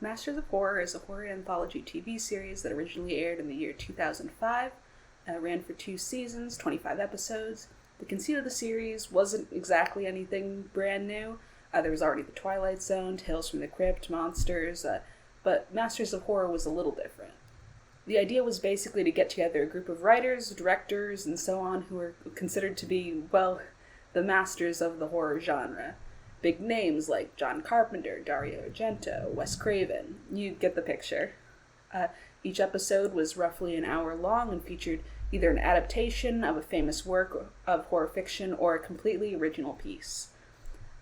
Masters of Horror is a horror anthology TV series that originally aired in the year 2005, ran for 2 seasons, 25 episodes. The conceit of the series wasn't exactly anything brand new. There was already The Twilight Zone, Tales from the Crypt, Monsters, but Masters of Horror was a little different. The idea was basically to get together a group of writers, directors, and so on who were considered to be, well, the masters of the horror genre. Big names like John Carpenter, Dario Argento, Wes Craven. You get the picture. Each episode was roughly an hour long and featured either an adaptation of a famous work of horror fiction or a completely original piece.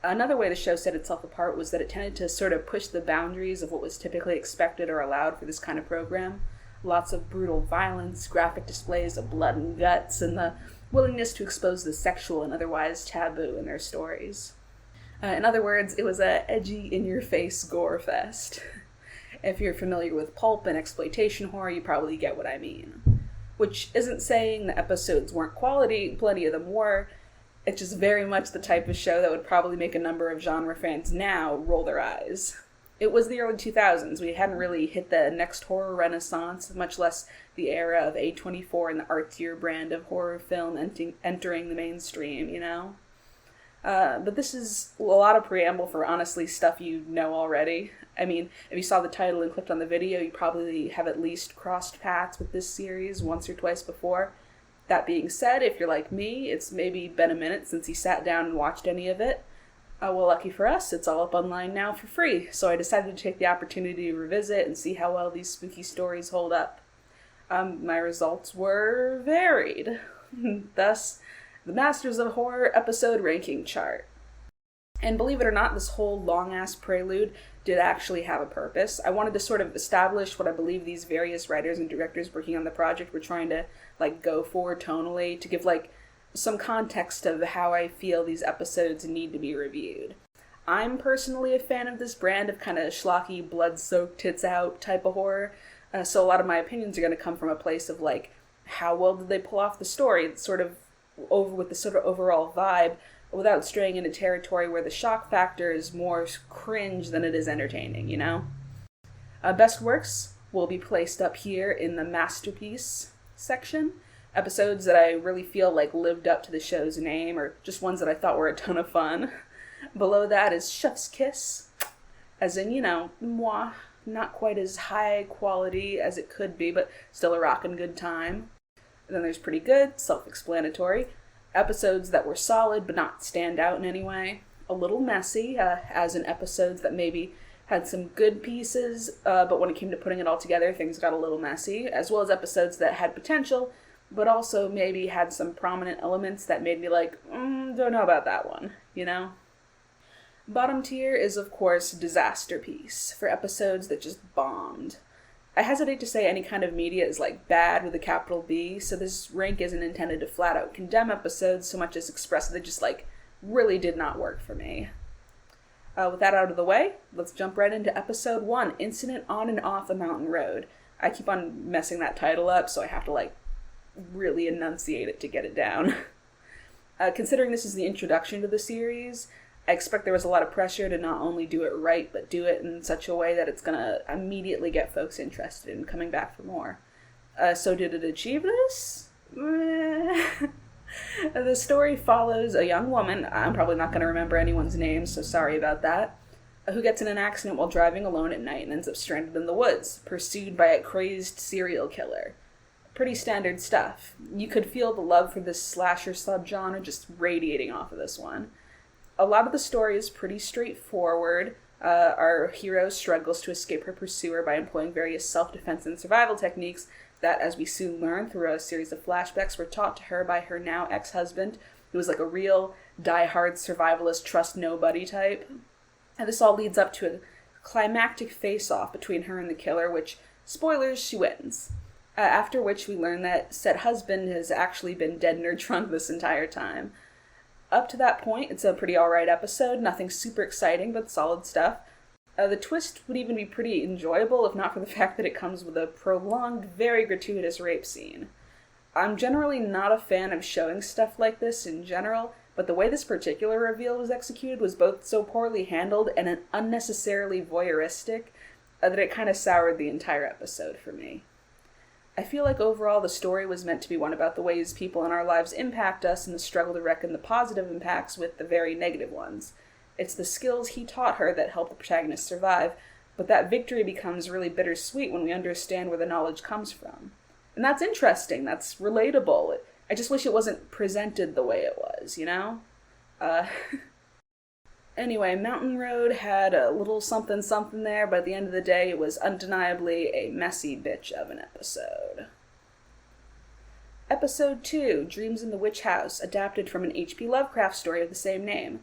Another way the show set itself apart was that it tended to sort of push the boundaries of what was typically expected or allowed for this kind of program. Lots of brutal violence, graphic displays of blood and guts, and the willingness to expose the sexual and otherwise taboo in their stories. In other words, it was a edgy, in-your-face gore fest. If you're familiar with pulp and exploitation horror, you probably get what I mean. Which isn't saying the episodes weren't quality, plenty of them were. It's just very much the type of show that would probably make a number of genre fans now roll their eyes. It was the early 2000s. We hadn't really hit the next horror renaissance, much less the era of A24 and the artsier brand of horror film entering the mainstream, you know? But this is a lot of preamble for honestly stuff you know already. I mean, if you saw the title and clicked on the video, you probably have at least crossed paths with this series once or twice before. That being said, if you're like me, it's maybe been a minute since you sat down and watched any of it. Well, lucky for us, it's all up online now for free, so I decided to take the opportunity to revisit and see how well these spooky stories hold up. My results were varied. Thus, the Masters of Horror episode ranking chart. And believe it or not, this whole long-ass prelude did actually have a purpose. I wanted to sort of establish what I believe these various writers and directors working on the project were trying to, go for tonally, to give, some context of how I feel these episodes need to be reviewed. I'm personally a fan of this brand of kind of schlocky, blood-soaked, tits-out type of horror, so a lot of my opinions are going to come from a place of, how well did they pull off the story? It's sort of with the sort of overall vibe, without straying into territory where the shock factor is more cringe than it is entertaining, you know? Best works will be placed up here in the masterpiece section. Episodes that I really feel lived up to the show's name, or just ones that I thought were a ton of fun. Below that is Chef's Kiss, as in, moi, not quite as high quality as it could be, but still a rockin' good time. And then there's Pretty Good, self-explanatory. Episodes that were solid but not stand out in any way. A little messy, as in episodes that maybe had some good pieces, but when it came to putting it all together, things got a little messy, as well as episodes that had potential, but also maybe had some prominent elements that made me don't know about that one, you know? Bottom tier is, of course, Disaster Piece, for episodes that just bombed. I hesitate to say any kind of media is bad with a capital B, so this rank isn't intended to flat out condemn episodes so much as express that they just really did not work for me. With that out of the way, let's jump right into episode 1, Incident on and Off a Mountain Road. I keep on messing that title up, so I have to really enunciate it to get it down. Considering this is the introduction to the series, I expect there was a lot of pressure to not only do it right, but do it in such a way that it's going to immediately get folks interested in coming back for more. So did it achieve this? The story follows a young woman, I'm probably not going to remember anyone's name, so sorry about that, who gets in an accident while driving alone at night and ends up stranded in the woods, pursued by a crazed serial killer. Pretty standard stuff. You could feel the love for this slasher subgenre just radiating off of this one. A lot of the story is pretty straightforward. Our hero struggles to escape her pursuer by employing various self-defense and survival techniques that, as we soon learn through a series of flashbacks, were taught to her by her now ex-husband, who was a real die-hard survivalist, trust-nobody type. And this all leads up to a climactic face-off between her and the killer, which, spoilers, she wins. After which we learn that said husband has actually been dead in her trunk this entire time. Up to that point, it's a pretty alright episode, nothing super exciting, but solid stuff. The twist would even be pretty enjoyable, if not for the fact that it comes with a prolonged, very gratuitous rape scene. I'm generally not a fan of showing stuff like this in general, but the way this particular reveal was executed was both so poorly handled and unnecessarily voyeuristic that it kind of soured the entire episode for me. I feel like overall the story was meant to be one about the ways people in our lives impact us and the struggle to reckon the positive impacts with the very negative ones. It's the skills he taught her that help the protagonist survive, but that victory becomes really bittersweet when we understand where the knowledge comes from. And that's interesting, that's relatable. I just wish it wasn't presented the way it was, you know? Anyway, Mountain Road had a little something something there, but at the end of the day, it was undeniably a messy bitch of an episode. Episode 2, Dreams in the Witch House, adapted from an H.P. Lovecraft story of the same name.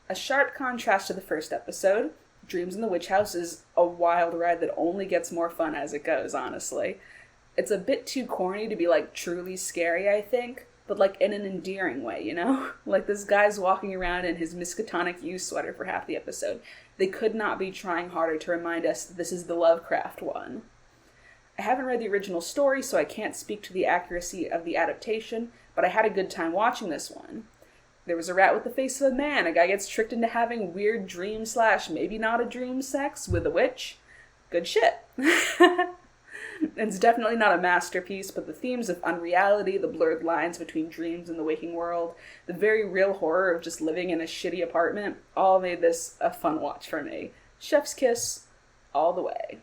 A sharp contrast to the first episode, Dreams in the Witch House is a wild ride that only gets more fun as it goes, honestly. It's a bit too corny to be, truly scary, I think, but, in an endearing way, you know? This guy's walking around in his Miskatonic U sweater for half the episode. They could not be trying harder to remind us that this is the Lovecraft one. I haven't read the original story, so I can't speak to the accuracy of the adaptation, but I had a good time watching this one. There was a rat with the face of a man, a guy gets tricked into having weird dream / maybe not a dream sex with a witch. Good shit. It's definitely not a masterpiece, but the themes of unreality, the blurred lines between dreams and the waking world, the very real horror of just living in a shitty apartment, all made this a fun watch for me. Chef's kiss, all the way.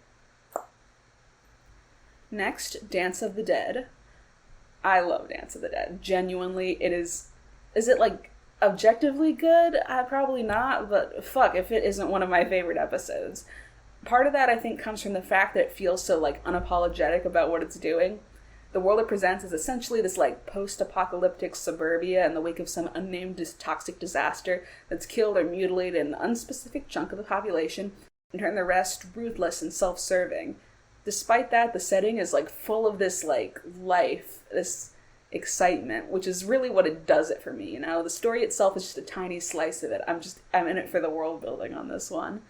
Next, Dance of the Dead. I love Dance of the Dead. Genuinely, it is it, objectively good? Probably not, but fuck if it isn't one of my favorite episodes. Part of that, I think, comes from the fact that it feels so, unapologetic about what it's doing. The world it presents is essentially this, post-apocalyptic suburbia in the wake of some unnamed toxic disaster that's killed or mutilated an unspecific chunk of the population and turned the rest ruthless and self-serving. Despite that, the setting is, full of this, life, this excitement, which is really what it does it for me, you know? The story itself is just a tiny slice of it. I'm in it for the world building on this one.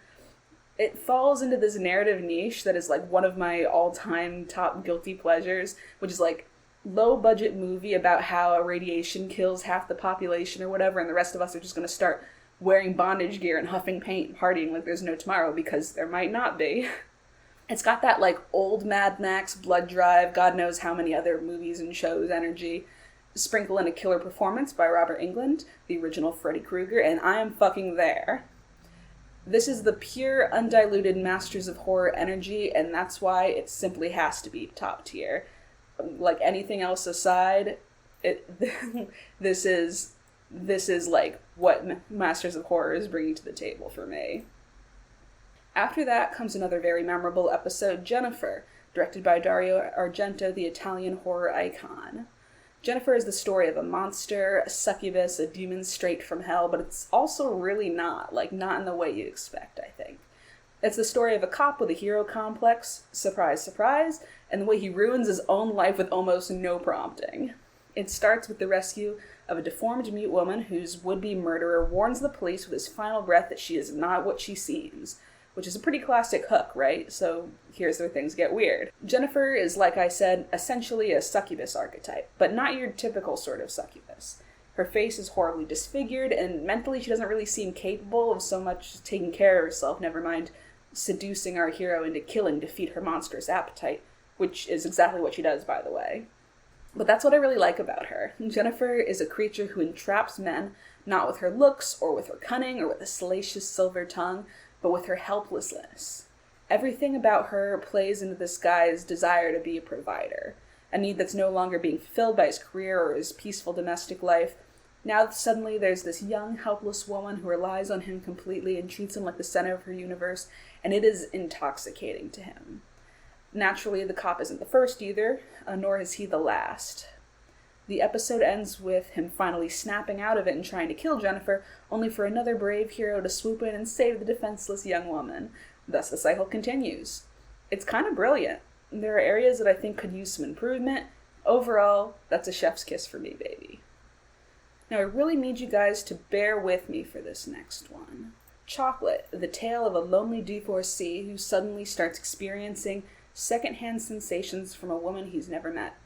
It falls into this narrative niche that is one of my all-time top guilty pleasures, which is low-budget movie about how radiation kills half the population or whatever, and the rest of us are just going to start wearing bondage gear and huffing paint and partying like there's no tomorrow, because there might not be. It's got that old Mad Max, Blood Drive, God knows how many other movies and shows energy. Sprinkle in a killer performance by Robert Englund, the original Freddy Krueger, and I am fucking there. This is the pure, undiluted Masters of Horror energy, and that's why it simply has to be top tier. Anything else aside, this is what Masters of Horror is bringing to the table for me. After that comes another very memorable episode, Jennifer, directed by Dario Argento, the Italian horror icon. Jennifer is the story of a monster, a succubus, a demon straight from hell, but it's also really not not in the way you'd expect, I think. It's the story of a cop with a hero complex, surprise, surprise, and the way he ruins his own life with almost no prompting. It starts with the rescue of a deformed mute woman whose would-be murderer warns the police with his final breath that she is not what she seems, which is a pretty classic hook, right? So here's where things get weird. Jennifer is, like I said, essentially a succubus archetype, but not your typical sort of succubus. Her face is horribly disfigured, and mentally she doesn't really seem capable of so much taking care of herself, never mind seducing our hero into killing to feed her monstrous appetite, which is exactly what she does, by the way. But that's what I really like about her. Jennifer is a creature who entraps men, not with her looks, or with her cunning, or with a salacious silver tongue, but with her helplessness. Everything about her plays into this guy's desire to be a provider, a need that's no longer being fulfilled by his career or his peaceful domestic life. Now suddenly there's this young, helpless woman who relies on him completely and treats him like the center of her universe, and it is intoxicating to him. Naturally, the cop isn't the first either, nor is he the last. The episode ends with him finally snapping out of it and trying to kill Jennifer, only for another brave hero to swoop in and save the defenseless young woman. Thus the cycle continues. It's kind of brilliant. There are areas that I think could use some improvement. Overall, that's a chef's kiss for me, baby. Now I really need you guys to bear with me for this next one. Chocolate, the tale of a lonely divorcee who suddenly starts experiencing secondhand sensations from a woman he's never met.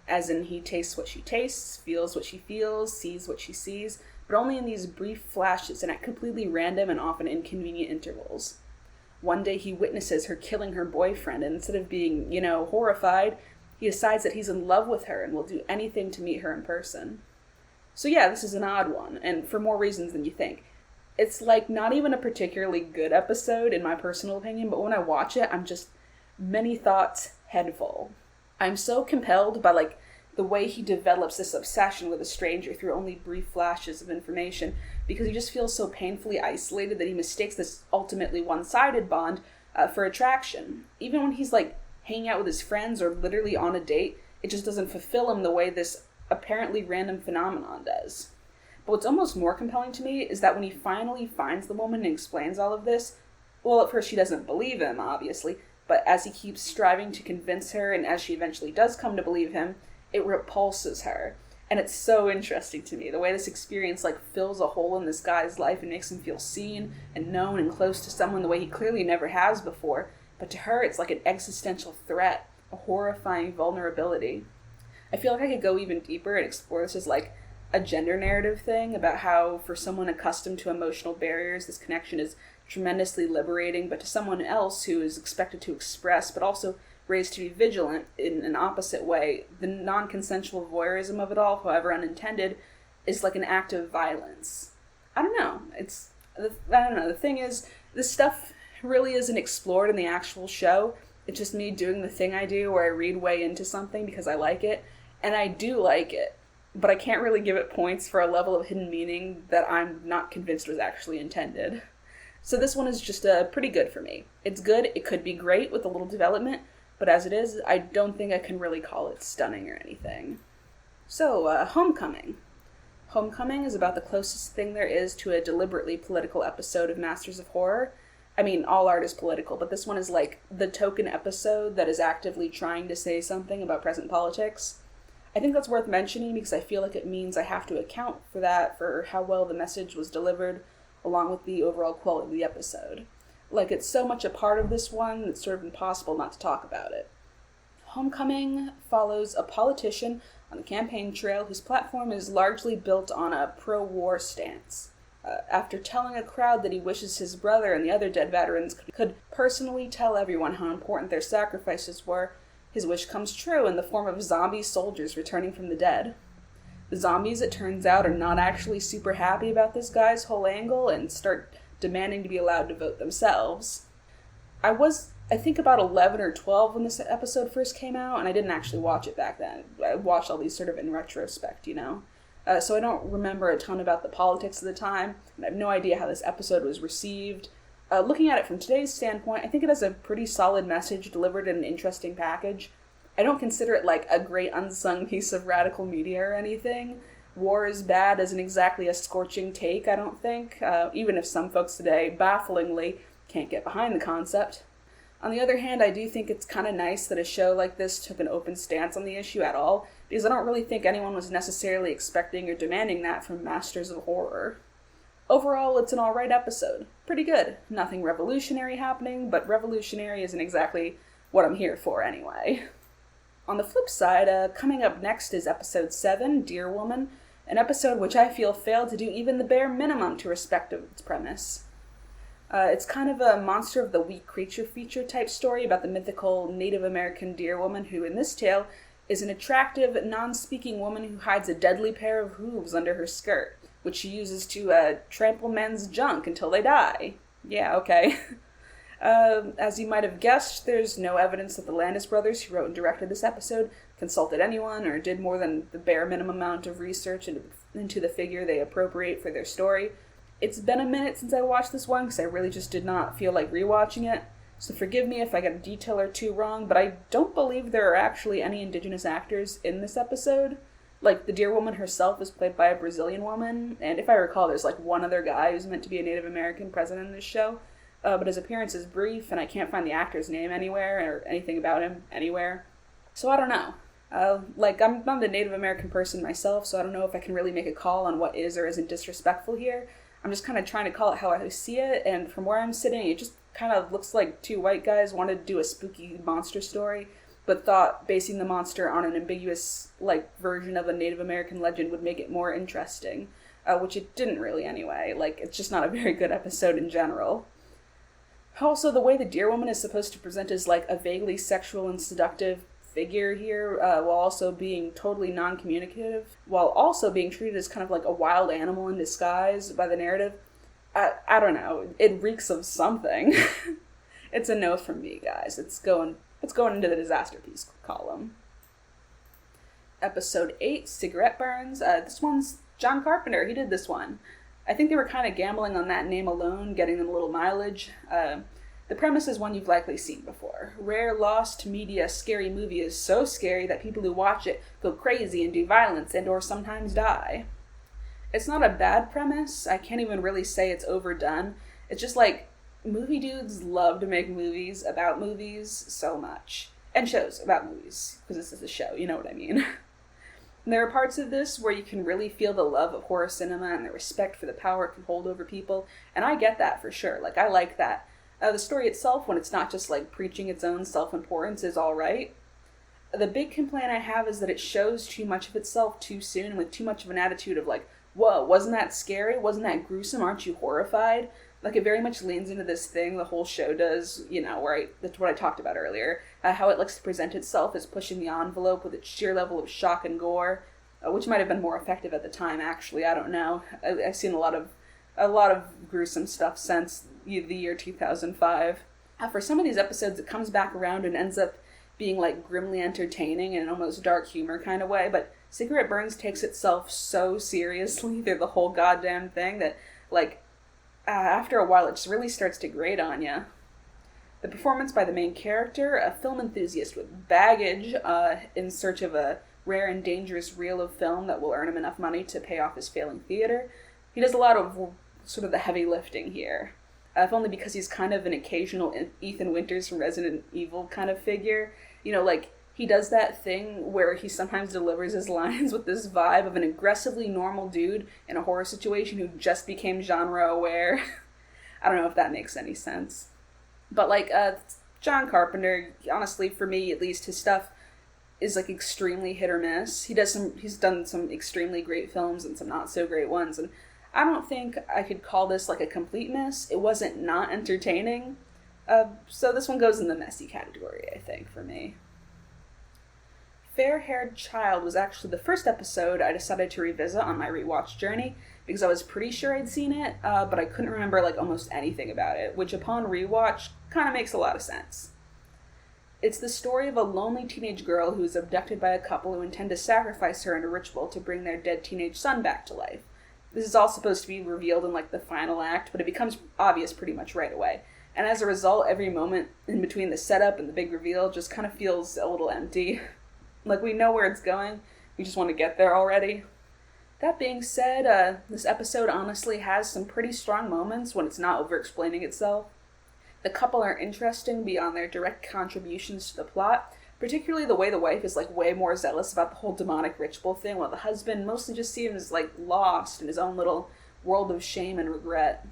As in, he tastes what she tastes, feels what she feels, sees what she sees, but only in these brief flashes and at completely random and often inconvenient intervals. one day he witnesses her killing her boyfriend, and instead of being, horrified, he decides that he's in love with her and will do anything to meet her in person. So yeah, this is an odd one, and for more reasons than you think. It's like not even a particularly good episode in my personal opinion, but when I watch it, I'm just many thoughts head full. I'm so compelled by the way he develops this obsession with a stranger through only brief flashes of information, because he just feels so painfully isolated that he mistakes this ultimately one-sided bond for attraction. Even when he's hanging out with his friends or literally on a date, it just doesn't fulfill him the way this apparently random phenomenon does. But what's almost more compelling to me is that when he finally finds the woman and explains all of this, well, at first she doesn't believe him, obviously, but as he keeps striving to convince her, and as she eventually does come to believe him, it repulses her. And it's so interesting to me, the way this experience fills a hole in this guy's life and makes him feel seen and known and close to someone the way he clearly never has before. But to her, it's like an existential threat, a horrifying vulnerability. I feel like I could go even deeper and explore this as a gender narrative thing about how, for someone accustomed to emotional barriers, this connection is tremendously liberating, but to someone else who is expected to express, but also raised to be vigilant in an opposite way, the non-consensual voyeurism of it all, however unintended, is like an act of violence. I don't know. The thing is, this stuff really isn't explored in the actual show. It's just me doing the thing I do where I read way into something because I like it, and I do like it, but I can't really give it points for a level of hidden meaning that I'm not convinced was actually intended. So this one is just pretty good for me. It's good, it could be great with a little development, but as it is, I don't think I can really call it stunning or anything. So, Homecoming. Homecoming is about the closest thing there is to a deliberately political episode of Masters of Horror. I mean, all art is political, but this one is the token episode that is actively trying to say something about present politics. I think that's worth mentioning because I feel like it means I have to account for that, for how well the message was delivered, along with the overall quality of the episode. It's so much a part of this one, it's sort of impossible not to talk about it. Homecoming follows a politician on the campaign trail whose platform is largely built on a pro-war stance. After telling a crowd that he wishes his brother and the other dead veterans could personally tell everyone how important their sacrifices were, his wish comes true in the form of zombie soldiers returning from the dead. The zombies, it turns out, are not actually super happy about this guy's whole angle and start demanding to be allowed to vote themselves. I was, I think, about 11 or 12 when this episode first came out, and I didn't actually watch it back then. I watched all these sort of in retrospect, So I don't remember a ton about the politics of the time, and I have no idea how this episode was received. Looking at it from today's standpoint, I think it has a pretty solid message delivered in an interesting package. I don't consider it a great unsung piece of radical media or anything. War is bad isn't exactly a scorching take, I don't think, even if some folks today, bafflingly, can't get behind the concept. On the other hand, I do think it's kind of nice that a show like this took an open stance on the issue at all, because I don't really think anyone was necessarily expecting or demanding that from Masters of Horror. Overall, it's an alright episode. Pretty good. Nothing revolutionary happening, but revolutionary isn't exactly what I'm here for anyway. On the flip side, coming up next is episode 7, Dear Woman, an episode which I feel failed to do even the bare minimum to respect of its premise. It's kind of a monster of the week creature feature type story about the mythical Native American deer woman who, in this tale, is an attractive, non-speaking woman who hides a deadly pair of hooves under her skirt, which she uses to trample men's junk until they die. Yeah, okay. As you might have guessed, there's no evidence that the Landis brothers, who wrote and directed this episode, consulted anyone or did more than the bare minimum amount of research into the figure they appropriate for their story. It's been a minute since I watched this one because I really just did not feel like rewatching it, so forgive me if I got a detail or two wrong, but I don't believe there are actually any indigenous actors in this episode. The deer woman herself is played by a Brazilian woman, and if I recall, there's one other guy who's meant to be a Native American present in this show, but his appearance is brief, and I can't find the actor's name anywhere, or anything about him anywhere. So I don't know. I'm not a Native American person myself, so I don't know if I can really make a call on what is or isn't disrespectful here. I'm just kind of trying to call it how I see it, and from where I'm sitting, it just kind of looks like two white guys wanted to do a spooky monster story, but thought basing the monster on an ambiguous, version of a Native American legend would make it more interesting, which it didn't really anyway. It's just not a very good episode in general. Also, the way the Deer Woman is supposed to present as like a vaguely sexual and seductive figure here, while also being totally non-communicative, while also being treated as kind of like a wild animal in disguise by the narrative. I don't know. It reeks of something. It's a no from me, guys. It's going into the disaster piece column. Episode 8, Cigarette Burns. This one's John Carpenter. He did this one. I think they were kind of gambling on that name alone, getting them a little mileage. The premise is one you've likely seen before. Rare, lost media scary movie is so scary that people who watch it go crazy and do violence and or sometimes die. It's not a bad premise. I can't even really say it's overdone. It's just like, movie dudes love to make movies about movies so much. And shows about movies, because this is a show, you know what I mean. There are parts of this where you can really feel the love of horror cinema and the respect for the power it can hold over people, and I get that for sure. Like, I like that. The story itself, when it's not just like preaching its own self-importance, is alright. The big complaint I have is that it shows too much of itself too soon, and with too much of an attitude of like, whoa, wasn't that scary? Wasn't that gruesome? Aren't you horrified? Like, it very much leans into this thing the whole show does, you know, that's what I talked about earlier. How it likes to present itself as pushing the envelope with its sheer level of shock and gore, which might have been more effective at the time, actually. I don't know. I've seen a lot of gruesome stuff since the year 2005. For some of these episodes, it comes back around and ends up being, like, grimly entertaining in an almost dark humor kind of way, but Cigarette Burns takes itself so seriously through the whole goddamn thing that, like, after a while it just really starts to grate on you. The performance by the main character, a film enthusiast with baggage, in search of a rare and dangerous reel of film that will earn him enough money to pay off his failing theater. He does a lot of sort of the heavy lifting here. If only because he's kind of an occasional Ethan Winters from Resident Evil kind of figure. You know, like, he does that thing where he sometimes delivers his lines with this vibe of an aggressively normal dude in a horror situation who just became genre aware. I don't know if that makes any sense. But, like, John Carpenter, honestly, for me at least, his stuff is, like, extremely hit or miss. He's done some extremely great films and some not so great ones, and I don't think I could call this, like, a complete miss. It wasn't not entertaining. So this one goes in the messy category, I think, for me. Fairhaired Child was actually the first episode I decided to revisit on my rewatch journey, because I was pretty sure I'd seen it, but I couldn't remember, like, almost anything about it, which upon rewatch kind of makes a lot of sense. It's the story of a lonely teenage girl who is abducted by a couple who intend to sacrifice her in a ritual to bring their dead teenage son back to life. This is all supposed to be revealed in, like, the final act, but it becomes obvious pretty much right away. And as a result, every moment in between the setup and the big reveal just kind of feels a little empty. Like, we know where it's going, we just want to get there already. That being said, this episode honestly has some pretty strong moments when it's not over-explaining itself. The couple are interesting beyond their direct contributions to the plot, particularly the way the wife is, like, way more zealous about the whole demonic ritual thing, while the husband mostly just seems, like, lost in his own little world of shame and regret.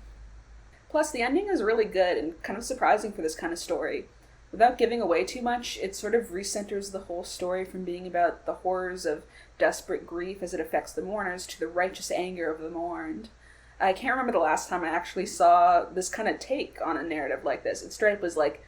Plus, the ending is really good and kind of surprising for this kind of story. Without giving away too much, it sort of recenters the whole story from being about the horrors of desperate grief as it affects the mourners to the righteous anger of the mourned. I can't remember the last time I actually saw this kind of take on a narrative like this. It straight up was like,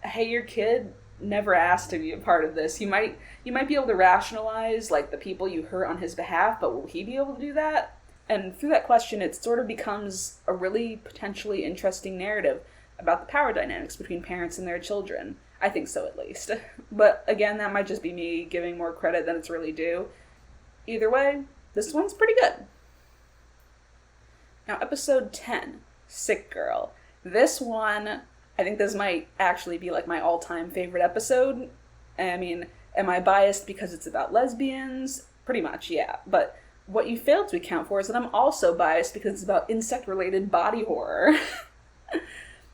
hey, your kid never asked to be a part of this. You might be able to rationalize, like, the people you hurt on his behalf, but will he be able to do that? And through that question, it sort of becomes a really potentially interesting narrative about the power dynamics between parents and their children. I think so, at least. But again, that might just be me giving more credit than it's really due. Either way, this one's pretty good. Now, episode 10, Sick Girl. This one, I think this might actually be, like, my all-time favorite episode. I mean, am I biased because it's about lesbians? Pretty much, yeah. But what you failed to account for is that I'm also biased because it's about insect-related body horror.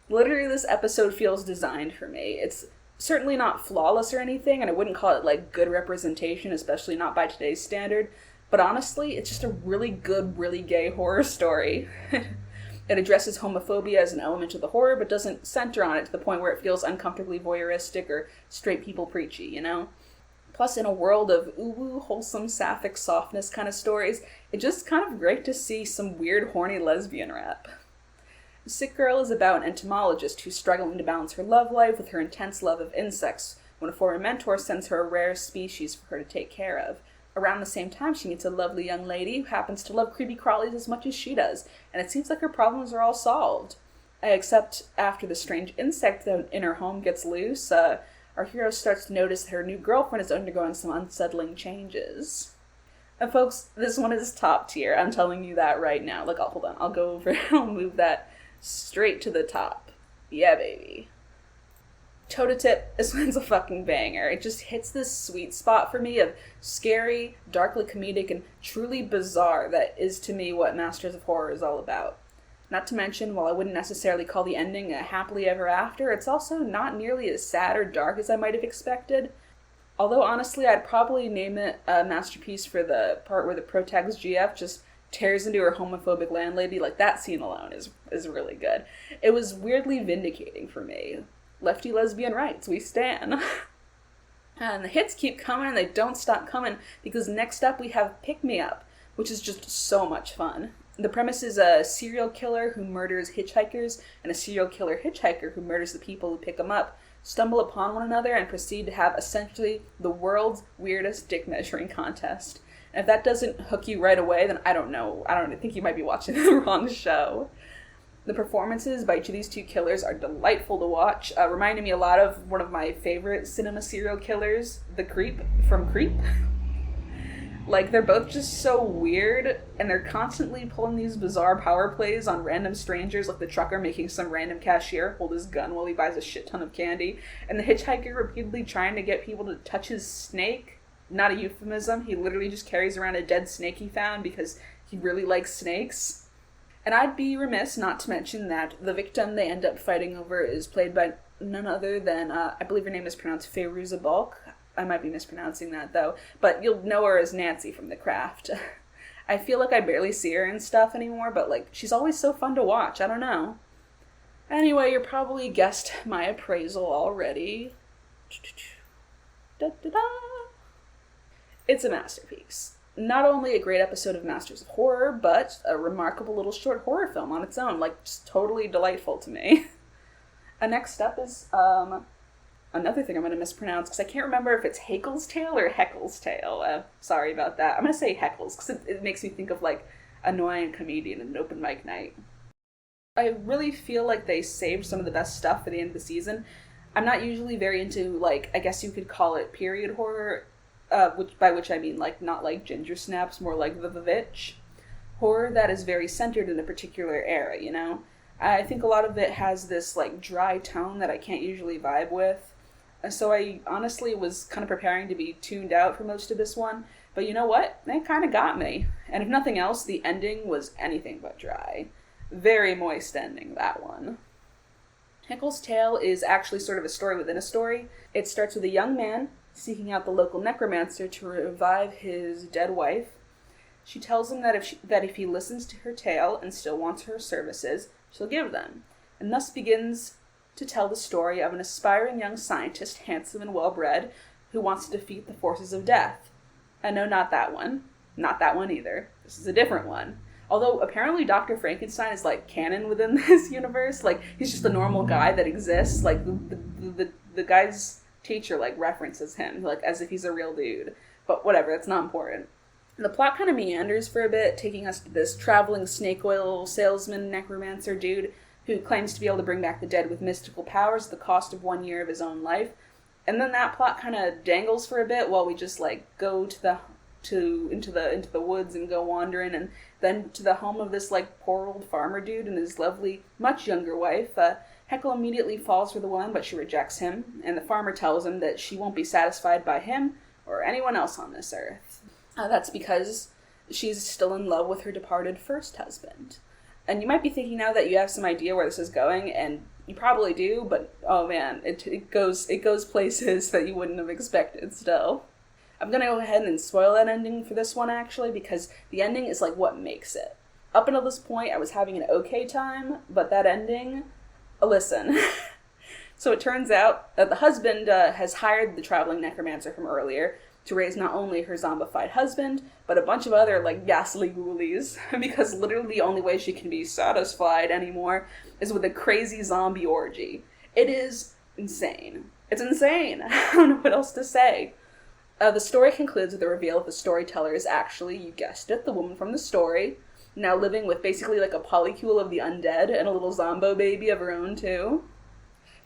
Literally, this episode feels designed for me. It's certainly not flawless or anything, and I wouldn't call it, like, good representation, especially not by today's standard, but honestly, it's just a really good, really gay horror story. It addresses homophobia as an element of the horror, but doesn't center on it to the point where it feels uncomfortably voyeuristic or straight people preachy, you know? Plus, in a world of ooh, wholesome, sapphic softness kind of stories, it's just kind of great to see some weird, horny lesbian rap. Sick Girl is about an entomologist who's struggling to balance her love life with her intense love of insects when a former mentor sends her a rare species for her to take care of. Around the same time, she meets a lovely young lady who happens to love creepy crawlies as much as she does, and it seems like her problems are all solved. Except after the strange insect in her home gets loose, our hero starts to notice that her new girlfriend is undergoing some unsettling changes. And folks, this one is top tier. I'm telling you that right now. Like, hold on. I'll go over and I'll move that straight to the top. Yeah, baby. Toe to tip, this one's a fucking banger. It just hits this sweet spot for me of scary, darkly comedic, and truly bizarre that is to me what Masters of Horror is all about. Not to mention, while I wouldn't necessarily call the ending a happily ever after, it's also not nearly as sad or dark as I might have expected. Although honestly, I'd probably name it a masterpiece for the part where the protagonist GF just tears into her homophobic landlady. Like, that scene alone is really good. It was weirdly vindicating for me. Lefty lesbian rights, we stan. And the hits keep coming and they don't stop coming because next up we have Pick Me Up, which is just so much fun. The premise is a serial killer who murders hitchhikers and a serial killer hitchhiker who murders the people who pick them up stumble upon one another and proceed to have essentially the world's weirdest dick measuring contest. And if that doesn't hook you right away, then I don't know. I think you might be watching the wrong show. The performances by each of these two killers are delightful to watch, reminding me a lot of one of my favorite cinema serial killers, the Creep from Creep. Like, they're both just so weird, and they're constantly pulling these bizarre power plays on random strangers, like the trucker making some random cashier hold his gun while he buys a shit ton of candy, and the hitchhiker repeatedly trying to get people to touch his snake. Not a euphemism, he literally just carries around a dead snake he found because he really likes snakes. And I'd be remiss not to mention that the victim they end up fighting over is played by none other than, I believe her name is pronounced Fairuza Balk. I might be mispronouncing that, though. But you'll know her as Nancy from The Craft. I feel like I barely see her and stuff anymore, but, like, she's always so fun to watch. I don't know. Anyway, you probably guessed my appraisal already. Da-da-da. It's a masterpiece. Not only a great episode of Masters of Horror, but a remarkable little short horror film on its own. Like, just totally delightful to me. Next up is, another thing I'm going to mispronounce, because I can't remember if it's Heckles Tail or Heckles Tail. Sorry about that. I'm going to say Heckles, because it makes me think of, like, annoying comedian in an open mic night. I really feel like they saved some of the best stuff for the end of the season. I'm not usually very into, like, I guess you could call it period horror, by which I mean, like, not like Ginger Snaps, more like the Vivitch. Horror that is very centered in a particular era, you know? I think a lot of it has this, like, dry tone that I can't usually vibe with. So I honestly was kind of preparing to be tuned out for most of this one. But you know what? It kind of got me. And if nothing else, the ending was anything but dry. Very moist ending, that one. Heckles Tail is actually sort of a story within a story. It starts with a young man seeking out the local necromancer to revive his dead wife. She tells him that if he listens to her tale and still wants her services, she'll give them, and thus begins to tell the story of an aspiring young scientist, handsome and well-bred, who wants to defeat the forces of death. And no, not that one. Not that one either. This is a different one. Although apparently Dr. Frankenstein is, like, canon within this universe. Like, he's just a normal guy that exists. Like, the guy's teacher, like, references him, like, as if he's a real dude. But whatever, that's not important. The plot kind of meanders for a bit, taking us to this traveling snake oil salesman necromancer dude who claims to be able to bring back the dead with mystical powers at the cost of 1 year of his own life. And then that plot kind of dangles for a bit while we just, like, go into the woods and go wandering, and then to the home of this, like, poor old farmer dude and his lovely, much younger wife. Heckle immediately falls for the woman, but she rejects him, and the farmer tells him that she won't be satisfied by him or anyone else on this earth. That's because she's still in love with her departed first husband. And you might be thinking now that you have some idea where this is going, and you probably do, but oh man, it goes places that you wouldn't have expected still. I'm gonna go ahead and spoil that ending for this one, actually, because the ending is, like, what makes it. Up until this point, I was having an okay time, but that ending, listen. So it turns out that the husband has hired the traveling necromancer from earlier to raise not only her zombified husband, but a bunch of other, like, ghastly ghoulies, because literally the only way she can be satisfied anymore is with a crazy zombie orgy. It is insane. It's insane. I don't know what else to say. The story concludes with the reveal that the storyteller is actually, you guessed it, the woman from the story, now living with basically like a polycule of the undead and a little zombo baby of her own, too.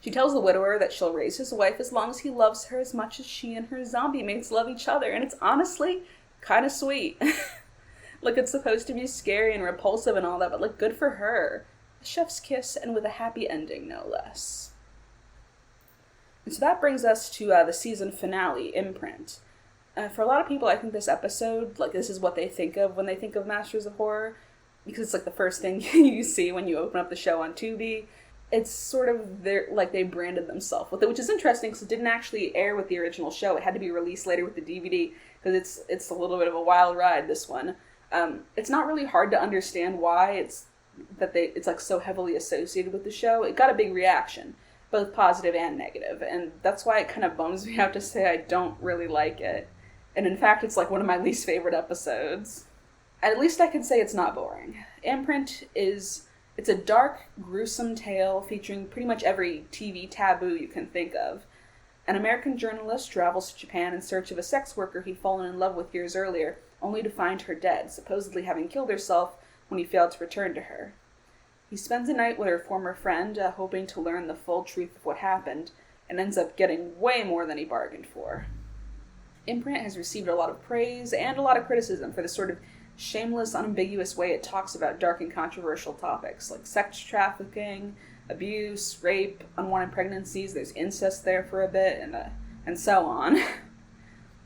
She tells the widower that she'll raise his wife as long as he loves her as much as she and her zombie mates love each other, and it's honestly kind of sweet. Like, it's supposed to be scary and repulsive and all that, but, like, good for her. A chef's kiss, and with a happy ending, no less. And so that brings us to the season finale, Imprint. For a lot of people, I think this episode, like, this is what they think of when they think of Masters of Horror, because it's, like, the first thing you see when you open up the show on Tubi. It's sort of, like, they branded themselves with it, which is interesting, because it didn't actually air with the original show. It had to be released later with the DVD, because it's a little bit of a wild ride, this one. It's not really hard to understand why it's like so heavily associated with the show. It got a big reaction, both positive and negative, and that's why it kind of bums me out to say I don't really like it. And in fact, it's like one of my least favorite episodes. At least I can say it's not boring. Imprint it's a dark, gruesome tale featuring pretty much every TV taboo you can think of. An American journalist travels to Japan in search of a sex worker he'd fallen in love with years earlier, only to find her dead, supposedly having killed herself when he failed to return to her. He spends a night with her former friend, hoping to learn the full truth of what happened, and ends up getting way more than he bargained for. Imprint has received a lot of praise and a lot of criticism for the sort of shameless, unambiguous way it talks about dark and controversial topics, like sex trafficking, abuse, rape, unwanted pregnancies, there's incest there for a bit, and so on.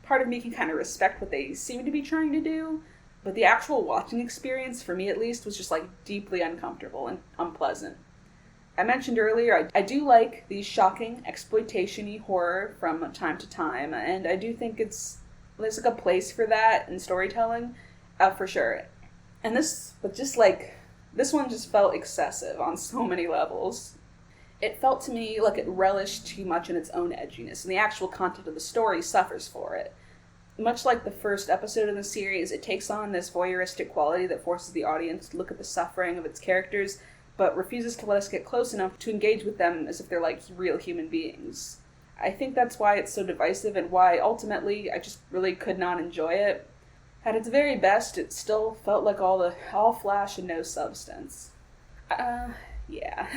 Part of me can kind of respect what they seem to be trying to do, but the actual watching experience, for me at least, was just, like, deeply uncomfortable and unpleasant. I mentioned earlier, I do like the shocking, exploitation-y horror from time to time, and I do think there's, like, a place for that in storytelling, for sure. And this one just felt excessive on so many levels. It felt to me like it relished too much in its own edginess, and the actual content of the story suffers for it. Much like the first episode in the series, it takes on this voyeuristic quality that forces the audience to look at the suffering of its characters, but refuses to let us get close enough to engage with them as if they're like real human beings. I think that's why it's so divisive, and why ultimately I just really could not enjoy it. At its very best, it still felt like all flash and no substance. Yeah.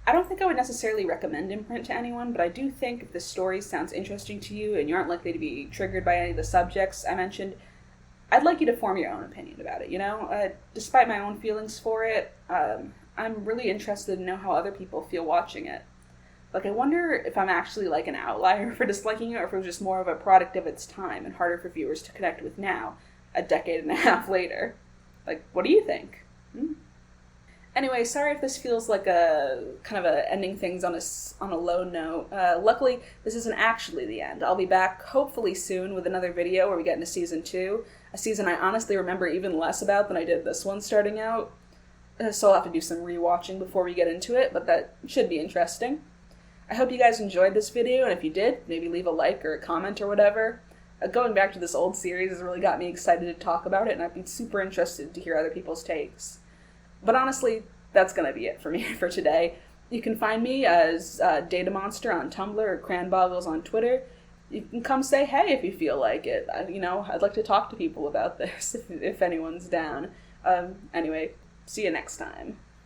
I don't think I would necessarily recommend Imprint to anyone, but I do think if the story sounds interesting to you and you aren't likely to be triggered by any of the subjects I mentioned, I'd like you to form your own opinion about it, you know? Despite my own feelings for it, I'm really interested to know how other people feel watching it. Like, I wonder if I'm actually, like, an outlier for disliking it, or if it was just more of a product of its time and harder for viewers to connect with now, a decade and a half later. Like, what do you think? Anyway, sorry if this feels like a kind of ending things on a low note. Luckily, this isn't actually the end. I'll be back hopefully soon with another video where we get into season 2, a season I honestly remember even less about than I did this one starting out. So I'll have to do some rewatching before we get into it, but that should be interesting. I hope you guys enjoyed this video, and if you did, maybe leave a like or a comment or whatever. Going back to this old series has really got me excited to talk about it, and I'd be super interested to hear other people's takes. But honestly, that's going to be it for me for today. You can find me as Data Monster on Tumblr or Cranboggles on Twitter. You can come say hey if you feel like it. I'd like to talk to people about this if anyone's down. Anyway, see you next time.